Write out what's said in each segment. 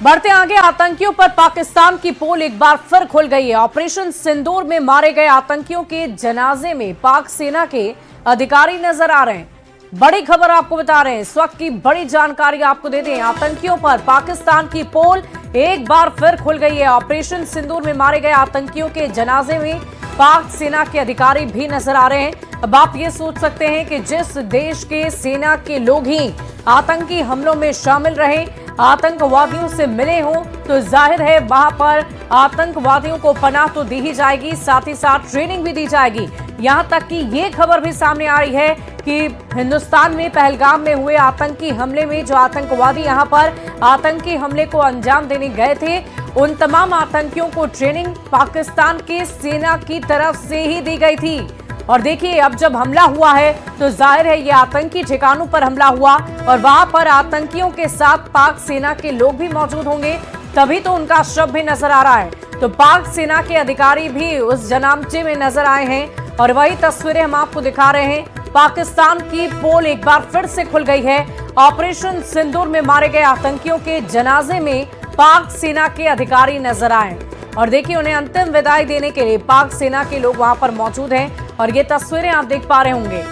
बढ़ते आगे, आतंकियों पर पाकिस्तान की पोल एक बार फिर खुल गई है। ऑपरेशन सिंदूर में मारे गए आतंकियों के जनाजे में पाक सेना के अधिकारी नजर आ रहे हैं। बड़ी खबर आपको बता रहे हैं, इस वक्त की बड़ी जानकारी आपको दे दें। आतंकियों पर पाकिस्तान की पोल एक बार फिर खुल गई है। ऑपरेशन सिंदूर में मारे गए आतंकियों के जनाजे में पाक सेना के अधिकारी भी नजर आ रहे हैं। अब आप ये सोच सकते हैं कि जिस देश के सेना के लोग ही आतंकी हमलों में शामिल रहे, आतंकवादियों से मिले हों, तो जाहिर है वहां पर आतंकवादियों को पनाह तो दी ही जाएगी, साथ ही साथ ट्रेनिंग भी दी जाएगी। यहां तक कि ये खबर भी सामने आ रही है कि हिंदुस्तान में पहलगाम में हुए आतंकी हमले में जो आतंकवादी यहां पर आतंकी हमले को अंजाम देने गए थे, उन तमाम आतंकियों को ट्रेनिंग पाकिस्तान की सेना की तरफ से ही दी गई थी। और देखिए, अब जब हमला हुआ है तो जाहिर है ये आतंकी ठिकानों पर हमला हुआ और वहां पर आतंकियों के साथ पाक सेना के लोग भी मौजूद होंगे, तभी तो उनका शव भी नजर आ रहा है। तो पाक सेना के अधिकारी भी उस जनामचे में नजर आए हैं और वही तस्वीरें हम आपको दिखा रहे हैं। पाकिस्तान की पोल एक बार फिर से खुल गई है। ऑपरेशन सिंदूर में मारे गए आतंकियों के जनाजे में पाक सेना के अधिकारी नजर आए और देखिए, उन्हें अंतिम विदाई देने के लिए पाक सेना के लोग वहां पर मौजूद हैं। और ये तस्वीरें आप देख पा रहे होंगे,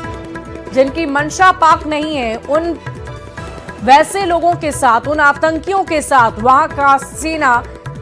जिनकी मंशा पाक नहीं है, उन वैसे लोगों के साथ, उन आतंकियों के साथ वहां का सेना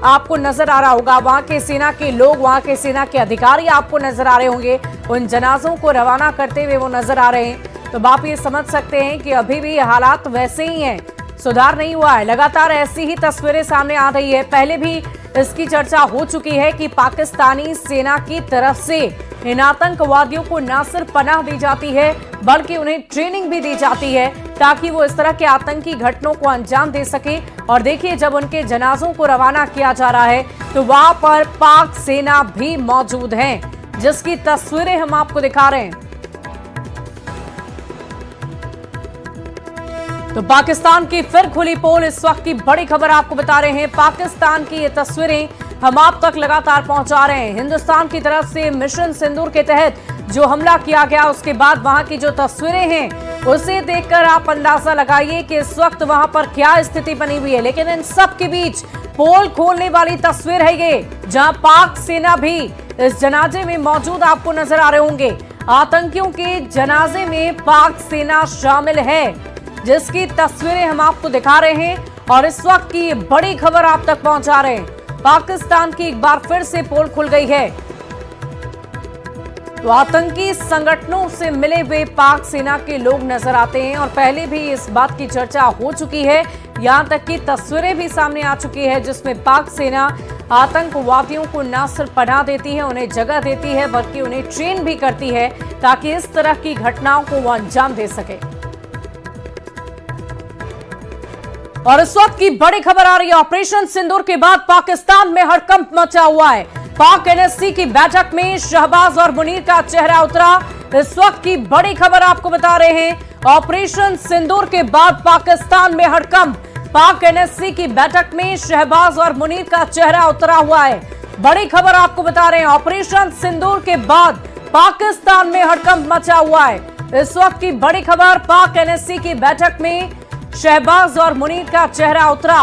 आपको नजर आ रहा होगा। वहां के सेना के लोग, वहां के सेना के अधिकारी आपको नजर आ रहे होंगे। उन जनाजों को रवाना करते हुए वो नजर आ रहे हैं। तो आप ये समझ सकते हैं कि अभी भी हालात वैसे ही हैं, सुधार नहीं हुआ है। लगातार ऐसी ही तस्वीरें सामने आ रही है। पहले भी इसकी चर्चा हो चुकी है कि पाकिस्तानी सेना की तरफ से इन आतंकवादियों को न सिर्फ पनाह दी जाती है, बल्कि उन्हें ट्रेनिंग भी दी जाती है ताकि वो इस तरह के आतंकी घटनाओं को अंजाम दे सके। और देखिए, जब उनके जनाजों को रवाना किया जा रहा है तो वहां पर पाक सेना भी मौजूद है, जिसकी तस्वीरें हम आपको दिखा रहे हैं। तो पाकिस्तान की फिर खुली पोल, इस वक्त की बड़ी खबर आपको बता रहे हैं। पाकिस्तान की ये तस्वीरें हम आप तक लगातार पहुंचा रहे हैं। हिंदुस्तान की तरफ से मिशन सिंदूर के तहत जो हमला किया गया, उसके बाद वहां की जो तस्वीरें हैं, उसे देखकर आप अंदाजा लगाइए कि इस वक्त वहां पर क्या स्थिति बनी हुई है। लेकिन इन सब के बीच पोल खोलने वाली तस्वीर है ये, जहां पाक सेना भी इस जनाजे में मौजूद आपको नजर आ रहे होंगे। आतंकियों के जनाजे में पाक सेना शामिल है, जिसकी तस्वीरें हम आपको दिखा रहे हैं और इस वक्त की बड़ी खबर आप तक पहुंचा रहे हैं। पाकिस्तान की एक बार फिर से पोल खुल गई है। तो आतंकी संगठनों से मिले हुए पाक सेना के लोग नजर आते हैं और पहले भी इस बात की चर्चा हो चुकी है, यहां तक कि तस्वीरें भी सामने आ चुकी है, जिसमें पाक सेना आतंकवादियों को न सिर्फ पनाह देती है, उन्हें जगह देती है, बल्कि उन्हें ट्रेन भी करती है ताकि इस तरह की घटनाओं को वो अंजाम दे सके। और इस वक्त की बड़ी खबर आ रही है, ऑपरेशन सिंदूर के बाद पाकिस्तान में हड़कंप मचा हुआ है। पाक एनएससी की बैठक में शहबाज और मुनीर का चेहरा उतरा। इस वक्त की बड़ी खबर आपको बता रहे हैं, ऑपरेशन सिंदूर के बाद पाकिस्तान में हड़कंप। पाक एनएससी की बैठक में शहबाज और मुनीर का चेहरा उतरा हुआ है। बड़ी खबर आपको बता रहे हैं, ऑपरेशन सिंदूर के बाद पाकिस्तान में हड़कंप मचा हुआ है। इस वक्त की बड़ी खबर, पाक एनएससी की बैठक में शहबाज और मुनीर का चेहरा उतरा।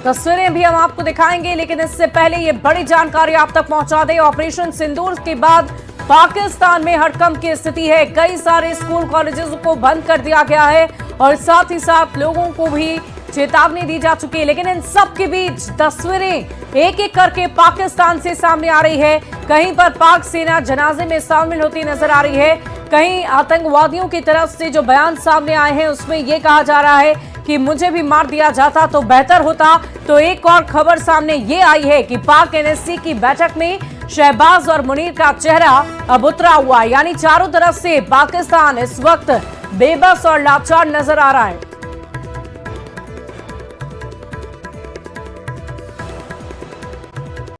तस्वीरें भी हम आपको दिखाएंगे, लेकिन इससे पहले ये बड़ी जानकारी आप तक पहुंचा दें। ऑपरेशन सिंदूर के बाद पाकिस्तान में हड़कंप की स्थिति है। कई सारे स्कूल कॉलेजेस को बंद कर दिया गया है और साथ ही साथ लोगों को भी चेतावनी दी जा चुकी है। लेकिन इन सब के बीच तस्वीरें एक एक करके पाकिस्तान से सामने आ रही है। कहीं पर पाक सेना जनाजे में शामिल होती नजर आ रही है, कहीं आतंकवादियों की तरफ से जो बयान सामने आए हैं उसमें यह कहा जा रहा है कि मुझे भी मार दिया जाता तो बेहतर होता। तो एक और खबर सामने ये आई है कि पाक एनएससी की बैठक में शहबाज और मुनीर का चेहरा अब उतरा हुआ है, यानी चारों तरफ से पाकिस्तान इस वक्त बेबस और लाचार नजर आ रहा है।